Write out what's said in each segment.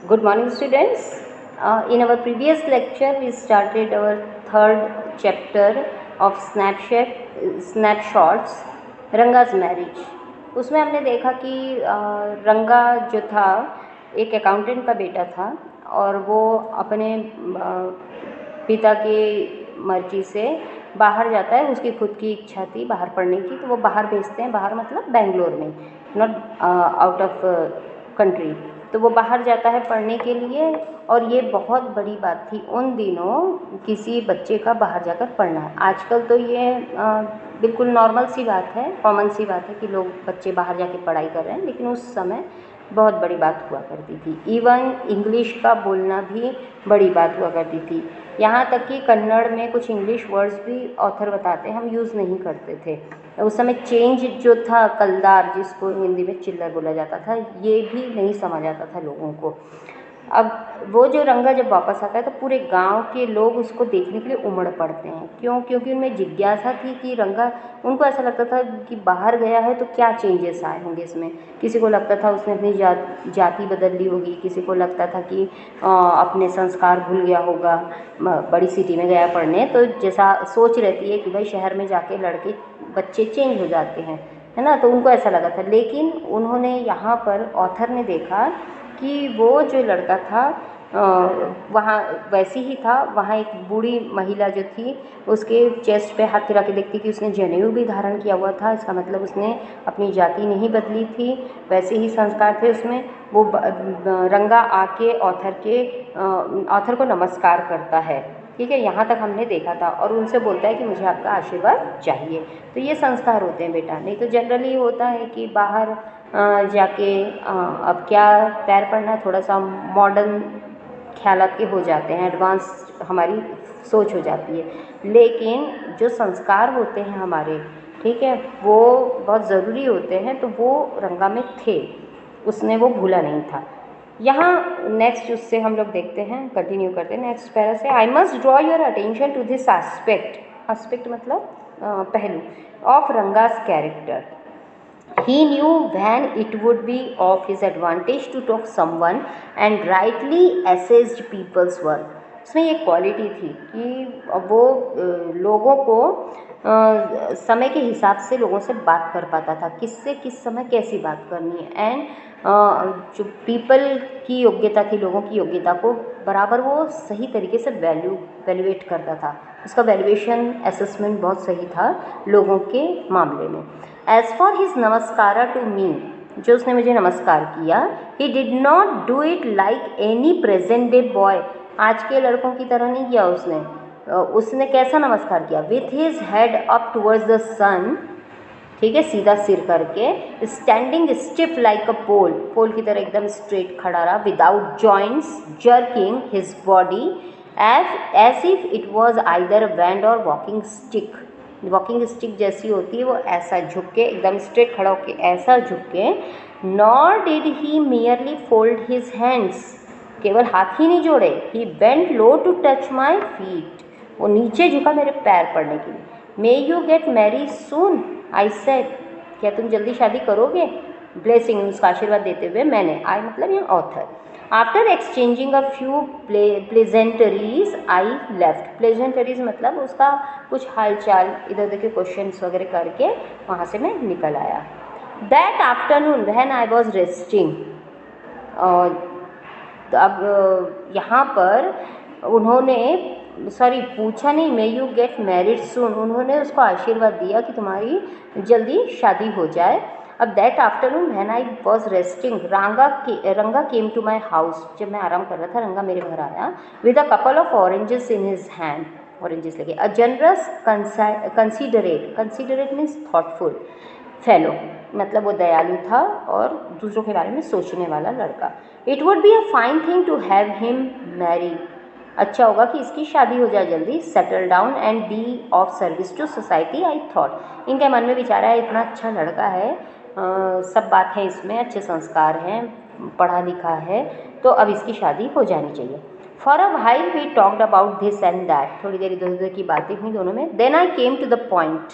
Good morning, students. In our previous lecture, we started our third chapter of snapshots, रंगा's marriage. उसमें हमने देखा कि रंगा जो था एक अकाउंटेंट का बेटा था और वो अपने पिता की मर्जी से बाहर जाता है। उसकी खुद की इच्छा थी बाहर पढ़ने की, तो वो बाहर भेजते हैं। बाहर मतलब बेंगलोर में, नॉट आउट ऑफ कंट्री। तो वो बाहर जाता है पढ़ने के लिए, और ये बहुत बड़ी बात थी उन दिनों किसी बच्चे का बाहर जाकर पढ़ना। आजकल तो ये बिल्कुल नॉर्मल सी बात है, कॉमन सी बात है कि लोग बच्चे बाहर जाके पढ़ाई कर रहे हैं, लेकिन उस समय बहुत बड़ी बात हुआ करती थी। इवन इंग्लिश का बोलना भी बड़ी बात हुआ करती थी। यहाँ तक कि कन्नड़ में कुछ इंग्लिश वर्ड्स भी ऑथर बताते हैं हम यूज़ नहीं करते थे। उस समय चेंज जो था, कलदार जिसको हिंदी में चिल्लर बोला जाता था, ये भी नहीं समझ आता था लोगों को। अब वो जो रंगा जब वापस आता है तो पूरे गांव के लोग उसको देखने के लिए उमड़ पड़ते हैं। क्यों? क्योंकि उनमें जिज्ञासा थी कि रंगा, उनको ऐसा लगता था कि बाहर गया है तो क्या चेंजेस आए होंगे इसमें। किसी को लगता था उसने अपनी जाति बदल ली होगी, किसी को लगता था कि अपने संस्कार भूल गया होगा, बड़ी सिटी में गया पढ़ने। तो जैसा सोच रहती है कि भाई शहर में जाके लड़के बच्चे चेंज हो जाते हैं, है ना, तो उनको ऐसा लगा था। लेकिन उन्होंने यहाँ पर ऑथर ने देखा कि वो जो लड़का था वहाँ वैसे ही था। वहाँ एक बूढ़ी महिला जो थी उसके चेस्ट पे हाथ फिरा के देखती कि उसने जनेऊ भी धारण किया हुआ था। इसका मतलब उसने अपनी जाति नहीं बदली थी, वैसे ही संस्कार थे उसमें। वो रंगा आके ऑथर को नमस्कार करता है। ठीक है, यहाँ तक हमने देखा था। और उनसे बोलता है कि मुझे आपका आशीर्वाद चाहिए। तो ये संस्कार होते हैं बेटा। नहीं तो जनरली होता है कि बाहर जाके अब क्या पैर पड़ना, थोड़ा सा मॉडर्न ख्यालात के हो जाते हैं, एडवांस हमारी सोच हो जाती है। लेकिन जो संस्कार होते हैं हमारे, ठीक है, वो बहुत ज़रूरी होते हैं। तो वो रंगा में थे, उसने वो भूला नहीं था। यहाँ नेक्स्ट उससे हम लोग देखते हैं, कंटिन्यू करते हैं नेक्स्ट पैरा से। I must draw your attention to this aspect मतलब पहलू of Ranga's character. He knew when it would be of his advantage to talk someone and rightly assessed people's work. उसमें एक क्वालिटी थी कि वो लोगों को समय के हिसाब से लोगों से बात कर पाता था, किससे किस समय कैसी बात करनी है। एंड जो पीपल की योग्यता थी, लोगों की योग्यता को बराबर वो सही तरीके से वैल्यूएट करता था। उसका वैल्यूएशन असेसमेंट बहुत सही था लोगों के मामले में। As for his namaskara to me, जो उसने मुझे नमस्कार किया, he did not do it like any present day boy. आज के लड़कों की तरह नहीं किया उसने कैसा नमस्कार किया? With his head up towards the sun, ठीक है, सीधा सिर करके, standing stiff like a pole की तरह एकदम स्ट्रेट खड़ा रहा, without joints, jerking his body as if it was either band और वॉकिंग स्टिक जैसी होती है, वो ऐसा झुक के एकदम स्ट्रेट खड़ा होके ऐसा झुक के। Nor did he merely fold his hands, केवल हाथ ही नहीं जोड़े, he bent low to touch my feet, वो नीचे झुका मेरे पैर पड़ने के लिए। May you get marry soon, I said, क्या तुम जल्दी शादी करोगे? ब्लेसिंग, उसका आशीर्वाद देते हुए मैंने, आई मतलब ये author. After exchanging a few pleasantries I left. Pleasantries मतलब उसका कुछ हालचाल, इधर उधर के क्वेश्चंस वगैरह करके वहाँ से मैं निकल आया। That afternoon when I was resting, तो अब यहाँ पर उन्होंने पूछा नहीं, मे यू गेट मैरिड सून, उन्होंने उसको आशीर्वाद दिया कि तुम्हारी जल्दी शादी हो जाए। अब that afternoon when I was resting, रंगा केम टू माई हाउस, जब मैं आराम कर रहा था रंगा मेरे घर आया, with a couple of oranges in his hand, oranges लगे। A generous considerate means thoughtful fellow, मतलब वो दयालु था और दूसरों के बारे में सोचने वाला लड़का। It would be a fine thing to have him marry, अच्छा होगा कि इसकी शादी हो जाए जल्दी। Settle down and be of service to society, I thought, इनके मन में विचारा है इतना अच्छा लड़का है, सब बात है इसमें, अच्छे संस्कार हैं, पढ़ा लिखा है, तो अब इसकी शादी हो जानी चाहिए। For a while we talked about this and that, थोड़ी देर इधर उधर की बातें हुई दोनों में। Then I came to the point,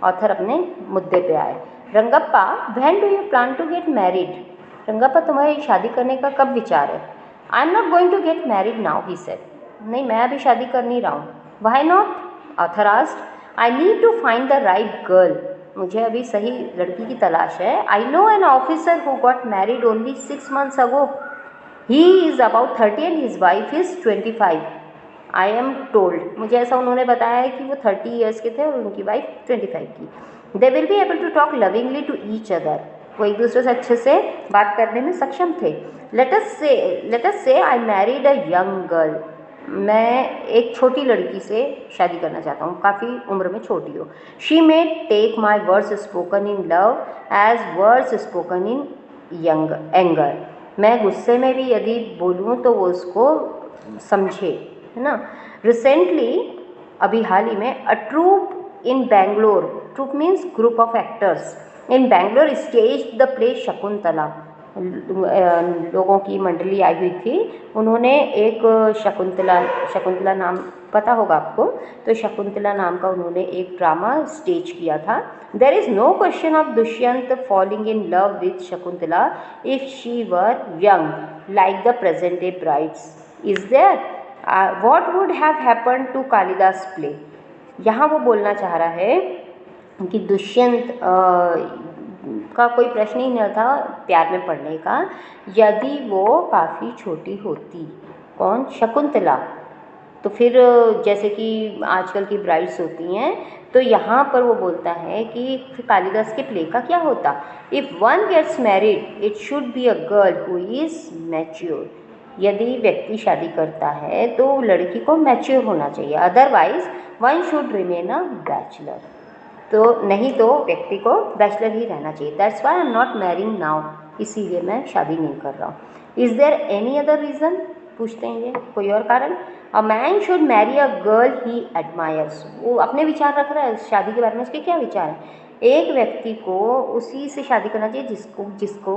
author अपने मुद्दे पे आए। Rangappa, when do you plan to get married, Rangappa तुम्हारी शादी करने का कब विचार है? I am not going to get married now, he said. नहीं, मैं अभी शादी कर नहीं रहा हूँ। Why not, author asked. I need to find the right girl, मुझे अभी सही लड़की की तलाश है। I know an officer who got married only 6 months ago, he is about 30 and his wife is 25। I am told, मुझे ऐसा उन्होंने बताया है कि वो 30 years के थे और उनकी वाइफ 25 की। They will be able to talk lovingly to each other, वो एक दूसरे से अच्छे से बात करने में सक्षम थे। लेट अस से I married a young girl, मैं एक छोटी लड़की से शादी करना चाहता हूँ, काफ़ी उम्र में छोटी हो। She may take my words spoken in love as words spoken in anger, मैं गुस्से में भी यदि बोलूँ तो वो उसको समझे, है ना। रिसेंटली, अभी हाल ही में, a troupe in Bangalore, troupe means group of actors in Bangalore stage the play Shakuntala, लोगों की मंडली आई हुई थी, उन्होंने एक शकुंतला नाम पता होगा आपको, तो शकुंतला नाम का उन्होंने एक ड्रामा स्टेज किया था। There is no question of Dushyant falling in love with Shakuntala if she were young like the present day brides, is there, what would have happened to Kalidas play. यहाँ वो बोलना चाह रहा है कि दुष्यंत का कोई प्रश्न ही नहीं था प्यार में पड़ने का यदि वो काफ़ी छोटी होती। कौन, शकुंतला। तो फिर जैसे कि आजकल की ब्राइड्स होती हैं, तो यहाँ पर वो बोलता है कि फिर कालिदास के प्ले का क्या होता। If one gets married it should be a girl who is mature, यदि व्यक्ति शादी करता है तो लड़की को मैच्योर होना चाहिए, otherwise one should remain a bachelor, तो नहीं तो व्यक्ति को बैचलर ही रहना चाहिए। That's why I am not marrying now, इसीलिए मैं शादी नहीं कर रहा हूँ। Is there any other reason, पूछते हैं ये, कोई और कारण। A man should marry a girl he admires, वो अपने विचार रख रहा है शादी के बारे में, उसके क्या विचार हैं। एक व्यक्ति को उसी से शादी करना चाहिए जिसको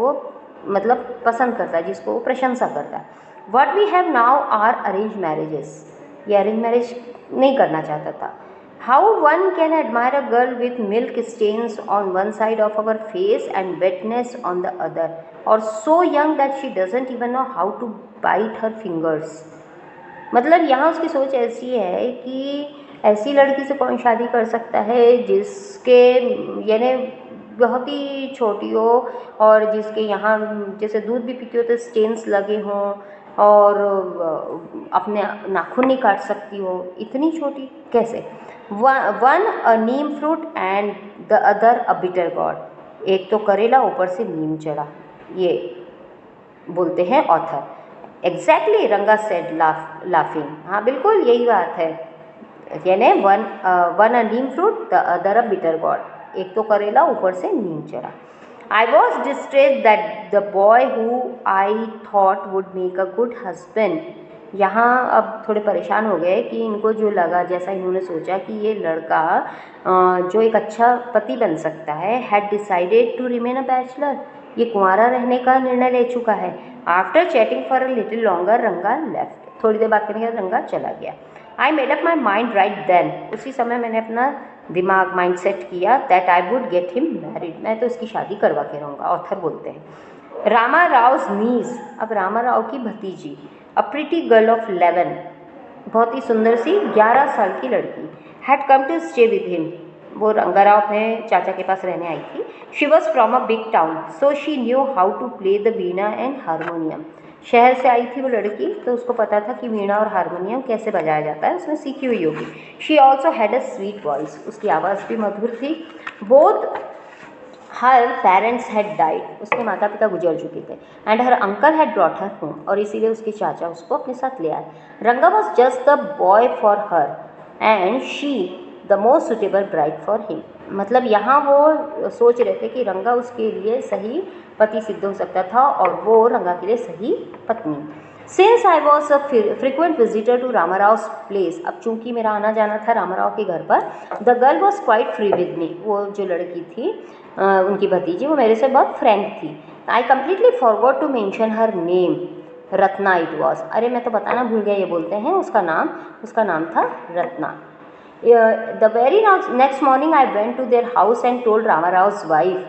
मतलब पसंद करता है, जिसको वो प्रशंसा करता है। What we have now are arrange marriages, ये अरेंज मैरिज नहीं करना चाहता था। How one can admire a girl with milk stains on one side of our face and wetness on the other, or so young that she doesn't even know how to bite her fingers। मतलब यहाँ उसकी सोच ऐसी है कि ऐसी लड़की से कौन शादी कर सकता है जिसके यानी बहुत ही छोटी हो और जिसके यहाँ जैसे दूध भी पीती हो तो स्टेन्स लगे हों और अपने नाखून नहीं काट सकती हो, इतनी छोटी कैसे। One a Neem fruit and the other a bitter gourd, एक तो करेला ऊपर से नीम चढ़ा, ये बोलते हैं ऑथर। एग्जैक्टली, रंगा सेड लाफिंग, हाँ बिल्कुल यही बात है, यानी one a Neem fruit the other a bitter gourd, एक तो करेला ऊपर से नीम चढ़ा। I was distressed that the boy who I thought would make a good husband, यहाँ अब थोड़े परेशान हो गए कि इनको जो लगा, जैसा इन्होंने सोचा कि ये लड़का जो एक अच्छा पति बन सकता है, had decided to remain a bachelor, ये कुंवारा रहने का निर्णय ले चुका है। After chatting for a little longer, रंगा left, थोड़ी देर बात करने के बाद रंगा चला गया। I made up my mind right then, उसी समय मैंने अपना दिमाग माइंड सेट किया that I would get him married, मैं तो इसकी शादी करवा के रहूँगा। ऑथर बोलते हैं रामा राव's नीज, अब रामा राव की भतीजी, अ प्रिटी गर्ल ऑफ 11, बहुत ही सुंदर सी 11 साल की लड़की, had come to stay with him, वो रंगा राव अपने चाचा के पास रहने आई थी। She was from a big town so she knew how to play the veena and harmonium, शहर से आई थी वो लड़की तो उसको पता था कि वीणा और हारमोनियम कैसे बजाया जाता है, उसने सीखी हुई होगी। She also had a sweet voice, उसकी आवाज़ भी मधुर थी। Both her parents had died, उसके माता पिता गुजर चुके थे, and her uncle had brought her home, और इसीलिए उसके चाचा उसको अपने साथ ले आए। रंगा was just the boy for her and she the most suitable bride for him, मतलब यहाँ वो सोच रहे थे कि रंगा उसके लिए सही पति सिद्ध हो सकता था और वो रंगा के लिए सही पत्नी। Since I was a frequent visitor to Ramarao place, अब चूंकि मेरा आना जाना था रामाराव के घर पर, the girl was quite free with me, वो जो लड़की थी उनकी भतीजी, वो मेरे से बहुत फ्रैंक थी। I completely forgot to mention her name, Ratna it was, अरे मैं तो बताना भूल गया, ये बोलते हैं उसका नाम था Ratna. The very next morning I went to their house and told Ramarav's wife,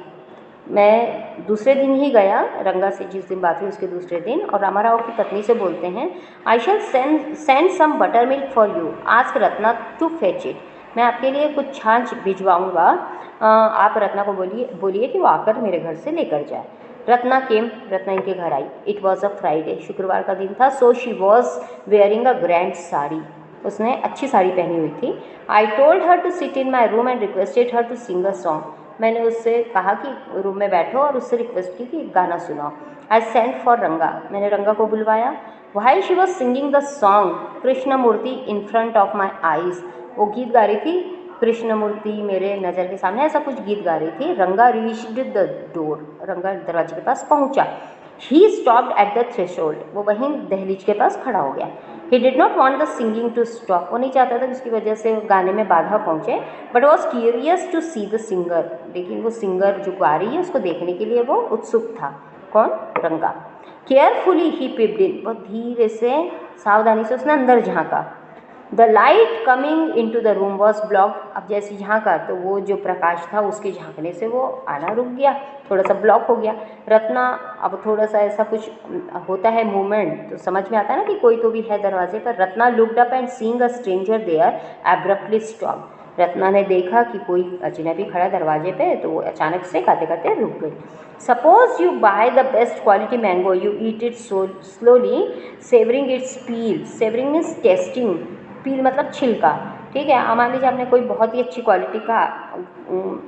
मैं दूसरे दिन ही गया रंगा से, जिस दिन बात हुई उसके दूसरे दिन, और रामाराव की पत्नी से बोलते हैं, I shall send some butter milk for you, ask Ratna to fetch it. मैं आपके लिए कुछ छाछ भिजवाऊँगा, आप रत्ना को बोलिए कि वो आकर मेरे घर से लेकर जाए। रत्ना केम, रत्ना इनके घर आई। इट वॉज अ फ्राइडे, शुक्रवार का दिन था। So she was wearing a grand sari, उसने अच्छी साड़ी पहनी हुई थी। I told her to sit in my room and requested her to sing a song, मैंने उससे कहा कि रूम में बैठो और उससे रिक्वेस्ट की कि गाना सुनाओ। आई सेंट फॉर रंगा, मैंने रंगा को बुलवाया। While she was singing the song Krishna Murthy in front of my eyes, वो गीत गा रही थी कृष्ण मूर्ति मेरे नज़र के सामने, ऐसा कुछ गीत गा रही थी। रंगा रीच्ड द डोर, रंगा दरवाजे के पास पहुंचा। He stopped at the threshold, वो वहीं दहलीज के पास खड़ा हो गया। He did not want the singing to stop, वो नहीं चाहता था कि उसकी वजह से गाने में बाधा पहुंचे, but was curious to see the singer, लेकिन वो सिंगर जो गा रही है उसको देखने के लिए वो उत्सुक था। कौन? रंगा। केयरफुली ही पिप्ड इन, वो धीरे से सावधानी से उसने अंदर झांका। The light coming in to the room was blocked, अब जैसे झांका तो वो जो प्रकाश था उसके झांकने से वो आना रुक गया, थोड़ा सा ब्लॉक हो गया। रत्ना, अब थोड़ा सा ऐसा कुछ होता है मूवमेंट तो समझ में आता है ना कि कोई तो भी है दरवाजे पर। Ratna looked up and seeing a stranger there abruptly stop, Ratna ने देखा कि कोई अजनबी खड़ा दरवाजे पे, तो वो अचानक से गाते गाते रुक गई। Suppose you buy the best quality mango, you eat it slowly savouring its peel, savouring means tasting, peel मतलब छिलका, ठीक है। मान लीजिए आपने कोई बहुत ही अच्छी क्वालिटी का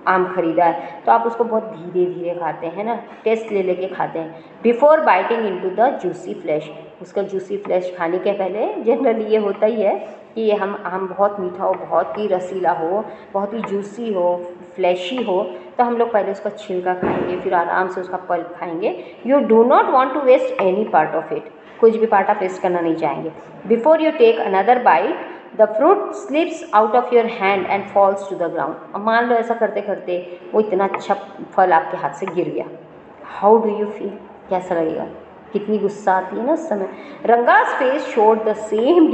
आम खरीदा है तो आप उसको बहुत धीरे धीरे खाते हैं ना, टेस्ट ले लेके खाते हैं। Before biting into the juicy flash, उसका जूसी फ्लैश खाने के पहले जनरली ये होता ही है कि ये हम आम बहुत मीठा हो, बहुत ही रसीला हो, बहुत ही जूसी हो, फ्लैशी हो, तो हम लोग पहले उसका छिलका खाएंगे, फिर आराम से उसका पल्प खाएंगे। You do not want to waste any part of it, कुछ भी पार्ट आप वेस्ट करना नहीं चाहेंगे। Before you take another bite the fruit slips out of your hand and falls to the ground, अब मान लो ऐसा करते करते वो इतना अच्छा फल आपके हाथ से गिर गया, हाउ डू यू फील, कैसा लगेगा? कितनी गुस्सा आती है ना उस समय। Ranga's face showed the same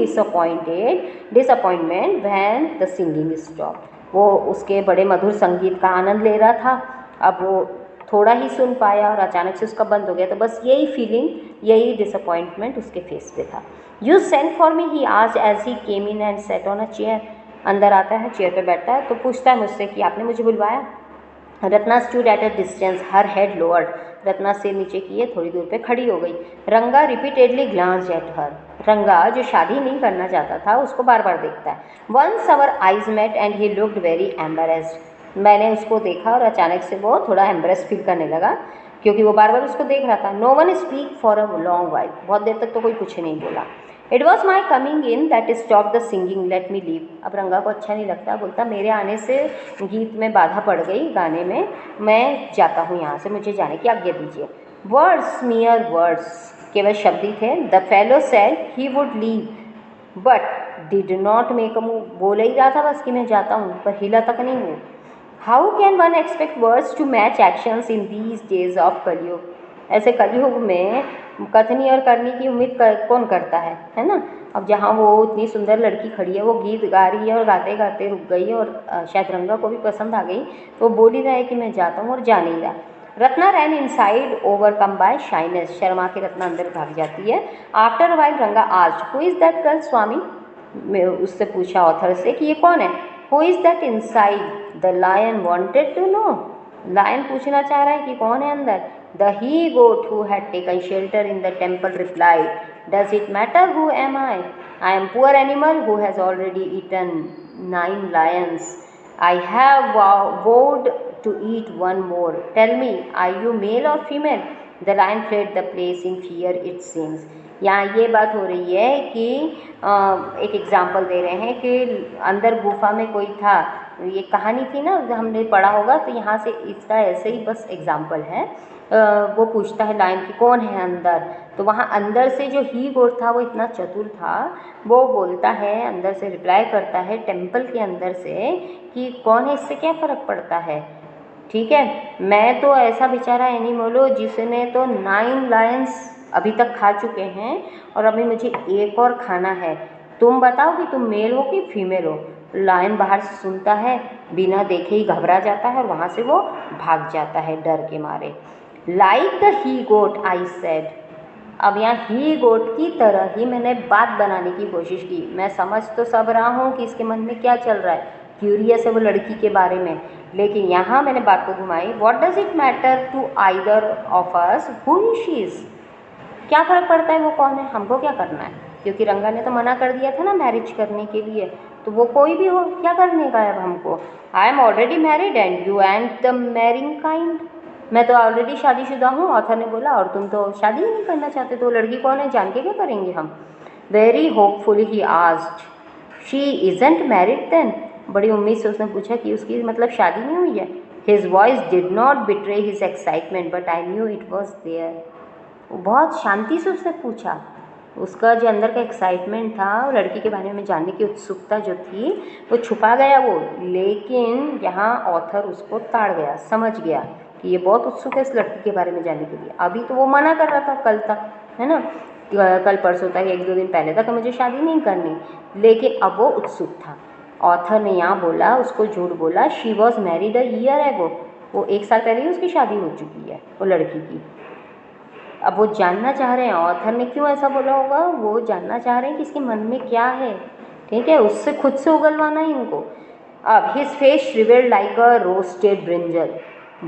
disappointment when the singing stop, वो उसके बड़े मधुर संगीत का आनंद ले रहा था, अब वो थोड़ा ही सुन पाया और अचानक से उसका बंद हो गया, तो बस यही फीलिंग, यही डिसअपॉइंटमेंट उसके फेस पे था। You sent for me, he asked as he came in and sat on a chair, अंदर आता है, चेयर पे बैठता है तो पूछता है मुझसे कि आपने मुझे बुलवाया। Ratna stood at a distance, her head lowered, Ratna सिर नीचे किए थोड़ी दूर पे खड़ी हो गई। रंगा रिपीटेडली ग्लांस्ड एट हर, रंगा जो शादी नहीं करना चाहता था उसको बार बार देखता है। Once our eyes met and he looked very embarrassed, मैंने उसको देखा और अचानक से वो थोड़ा एम्बेरेस फील करने लगा क्योंकि वो बार बार उसको देख रहा था। No one speak for a long while, बहुत देर तक तो कोई कुछ नहीं बोला। It was my coming in that stop the singing, let me leave, अब रंगा को अच्छा नहीं लगता, बोलता मेरे आने से गीत में बाधा पड़ गई, गाने में, मैं जाता हूँ यहाँ से, मुझे जाने की आज्ञा दीजिए। वर्ड्स मियर वर्ड्स, केवल शब्द ही थे। The fellow said he would leave but did not make a move, बोल ही रहा था बस कि मैं जाता हूँ, पर हिला तक नहीं हूँ। How can one expect words to match actions in these days of Kalyug, ऐसे कलयुग में कथनी और करनी की उम्मीद कौन करता है ना। अब जहाँ वो इतनी सुंदर लड़की खड़ी है, वो गीत गा रही है और गाते गाते रुक गई और शायद रंगा को भी पसंद आ गई, तो बोल ही रहा है कि मैं जाता हूँ और जा नहीं रहा। Ratna ran inside overcome by shyness, शर्मा के रत्ना अंदर भाग जाती है। After while Ranga asked who is that girl, Swami, मैं उससे पूछा ऑथर से कि ये कौन है। Who is that inside, the lion wanted to know, lion पूछना चाह रहा है कि कौन है अंदर। The he goat who had taken shelter in the temple replied, does it matter who am I am poor animal who has already eaten 9 lions, I have vowed to eat one more, tell me are you male or female, the lion fled the place in fear it seems। यहाँ ये बात हो रही है कि एक example दे रहे हैं कि अंदर गुफा में कोई था, ये कहानी थी ना हमने पढ़ा होगा, तो यहाँ से इसका ऐसे ही बस एग्जाम्पल है। वो पूछता है लायन कि कौन है अंदर, तो वहाँ अंदर से जो ही गोट था वो इतना चतुर था, वो बोलता है, अंदर से रिप्लाई करता है टेम्पल के अंदर से कि कौन है, इससे क्या फ़र्क पड़ता है, ठीक है, मैं तो ऐसा बेचारा एनिमल हो जिसने तो 9 लायंस अभी तक खा चुके हैं और अभी मुझे एक और खाना है, तुम बताओ कि तुम मेल हो कि फीमेल हो। लायन बाहर से सुनता है, बिना देखे ही घबरा जाता है और वहाँ से वो भाग जाता है डर के मारे। Like the he goat I said. अब यहाँ ही गोट की तरह ही मैंने बात बनाने की कोशिश की। मैं समझ तो सब रहा हूँ कि इसके मन में क्या चल रहा है, क्यूरियस है वो लड़की के बारे में, लेकिन यहाँ मैंने बात को घुमाई। What does it matter to either of us who she is. क्या फ़र्क पड़ता है वो कौन है, हमको क्या करना है, क्योंकि रंगा ने तो मना कर दिया था ना मैरिज करने के लिए, तो वो कोई भी हो, क्या करने का है अब हमको। I am already married and you and the marrying kind. मैं तो ऑलरेडी शादीशुदा हूँ, ऑथर ने बोला, और तुम तो शादी ही नहीं करना चाहते, तो लड़की कौन है जान के क्या करेंगे हम। Very hopefully he asked, she isn't married then. बड़ी उम्मीद से उसने पूछा कि उसकी मतलब शादी नहीं हुई है। His voice did not betray his excitement but I knew it was there. बहुत शांति से उसने पूछा, उसका जो अंदर का एक्साइटमेंट था, वो लड़की के बारे में जानने की उत्सुकता जो थी वो छुपा गया वो, लेकिन यहाँ ऑथर उसको ताड़ गया, समझ गया कि ये बहुत उत्सुक है इस लड़की के बारे में जानने के लिए। अभी तो वो मना कर रहा था कल तक, है ना, कल परसों तक, 1-2 दिन पहले तक मुझे शादी नहीं करनी, लेकिन अब वो उत्सुक था। ऑथर ने यहाँ बोला, उसको झूठ बोला, she was married a year ago. वो 1 साल पहले ही उसकी शादी हो चुकी है वो लड़की की। अब वो जानना चाह रहे हैं, ऑथर ने क्यों ऐसा बोला होगा, वो जानना चाह रहे हैं कि इसके मन में क्या है, ठीक है, उससे खुद से उगलवाना है इनको। अब his face shrivelled like a roasted brinjal.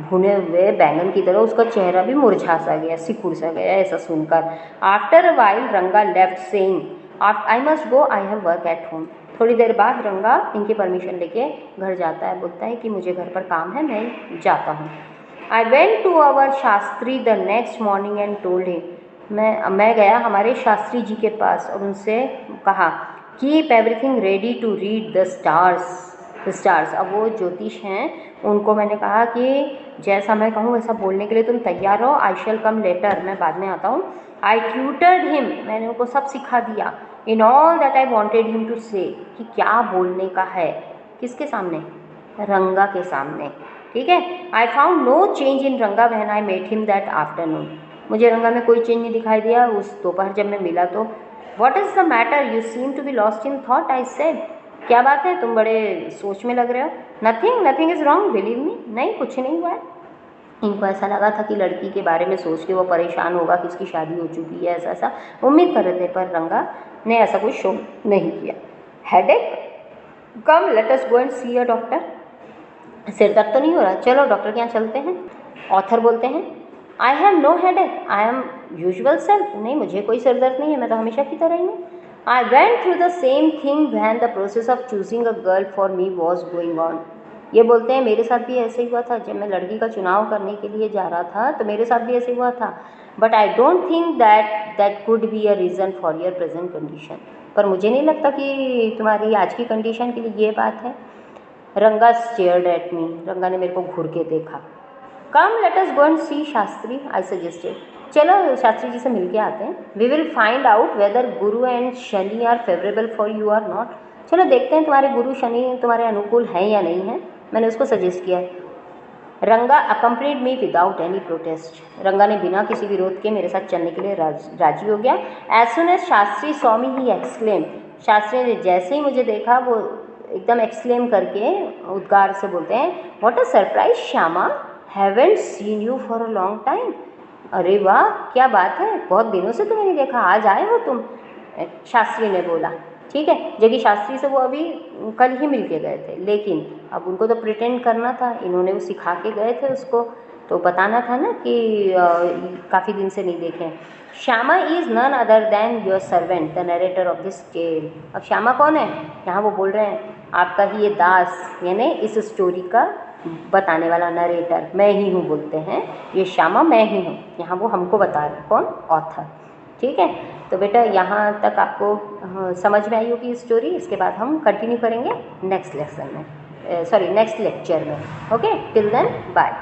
भुने हुए बैंगन की तरह उसका चेहरा भी मुरझा सा गया, सिकुड़ सा गया ऐसा सुनकर। आफ्टर अ वाइल रंगा left saying, I must go, I have work at home. थोड़ी देर बाद रंगा इनकी परमिशन लेके घर जाता है, बोलता है कि मुझे घर पर काम है, मैं जाता हूँ। I went to our Shastri the next morning and told him, मैं गया हमारे शास्त्री जी के पास और उनसे कहा, keep everything ready to read the stars. अब वो ज्योतिष हैं, उनको मैंने कहा कि जैसा मैं कहूँ वैसा बोलने के लिए तुम तैयार हो। आई शैल कम लेटर, मैं बाद में आता हूँ। आई ट्यूटर्ड हिम, मैंने उनको सब सिखा दिया। In all that I wanted him to say, कि क्या बोलने का है, किसके सामने, रंगा के सामने, ठीक है। I found no change in Ranga when I met him that afternoon. मुझे रंगा में कोई चेंज नहीं दिखाई दिया उस दोपहर जब मैं मिला तो। What is the matter, you seem to be lost in thought, I said. क्या बात है, तुम बड़े सोच में लग रहे हो। Nothing is wrong, believe me, नहीं कुछ नहीं हुआ है। इनको ऐसा लगा था कि लड़की के बारे में सोच के वो परेशान होगा कि उसकी शादी हो चुकी है, ऐसा उम्मीद कर रहे थे, पर रंगा ने ऐसा कुछ शो नहीं किया। Headache, come let us go and see a doctor. सिर दर्द तो नहीं हो रहा, चलो डॉक्टर के यहाँ चलते हैं। ऑथर बोलते हैं, I have no headache, I am usual self. नहीं, मुझे कोई सिर दर्द नहीं है, मैं तो हमेशा की तरह ही हूँ। I went through the same thing when the process of choosing a girl for me was going on. ये बोलते हैं मेरे साथ भी ऐसे ही हुआ था, जब मैं लड़की का चुनाव करने के लिए जा रहा था तो मेरे साथ भी ऐसे हुआ था। But I don't think that could be a reason for your present condition. पर मुझे नहीं लगता कि तुम्हारी आज की कंडीशन के लिए ये बात है। रंगा स्टेयर्ड एट मी, रंगा ने मेरे को घूर के देखा। Come let us go and see Shastri, I suggested. चलो शास्त्री जी से मिल के आते हैं। We will find out whether Guru and Shani are favourable for you or not. चलो देखते हैं तुम्हारे गुरु शनि तुम्हारे अनुकूल हैं या नहीं हैं, मैंने उसको सजेस्ट किया। रंगा accompanied me without any protest. रंगा ने बिना किसी विरोध के मेरे साथ चलने के लिए राजी हो गया। As soon as Shastri saw me he exclaim. Shastri ने जैसे ही मुझे देखा वो एकदम एक्सक्लेम करके उद्गार से बोलते हैं, what a surprise Shyama, haven't seen you for a long time. अरे वाह, क्या बात है, बहुत दिनों से तुम्हें नहीं देखा, आज आए हो तुम, शास्त्री ने बोला। ठीक है, जबकि शास्त्री से वो अभी कल ही मिल के गए थे, लेकिन अब उनको तो प्रिटेंड करना था, इन्होंने वो सिखा के गए थे उसको, तो बताना था ना कि काफ़ी दिन से नहीं देखे। Shyama is none other than your servant the narrator of this tale. अब श्यामा कौन है, यहाँ वो बोल रहे हैं आपका ही ये दास, यानी इस स्टोरी का बताने वाला नरेटर मैं ही हूँ, बोलते हैं ये श्यामा मैं ही हूँ। यहाँ वो हमको बता रहे, कौन, ऑथर। ठीक है, तो बेटा यहाँ तक आपको समझ में आई होगी स्टोरी। इसके बाद हम कंटिन्यू करेंगे नेक्स्ट लेक्चर में, नेक्स्ट लेक्चर में। Okay, till then bye.